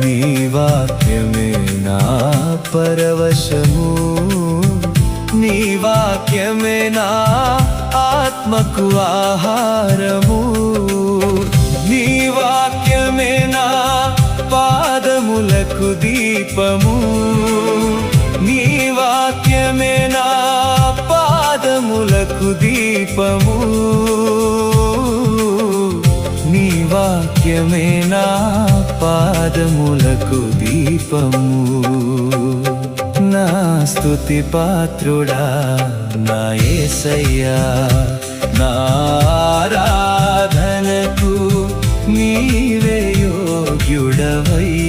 నీ వాక్యమే నా పరవశము, నీ వాక్యమే నా ఆత్మకు ఆహారము, నీ వాక్యమే నా పాదములకు దీపము, నీ వాక్యమే నా పాదములకు దీపము, నీ వాక్యమే నా పాదములకు దీపము. నా స్తుతి పాత్రుడా నా యేసయ్యా, నా ఆరాధనకు నీవే యోగ్యుడవయ్యా.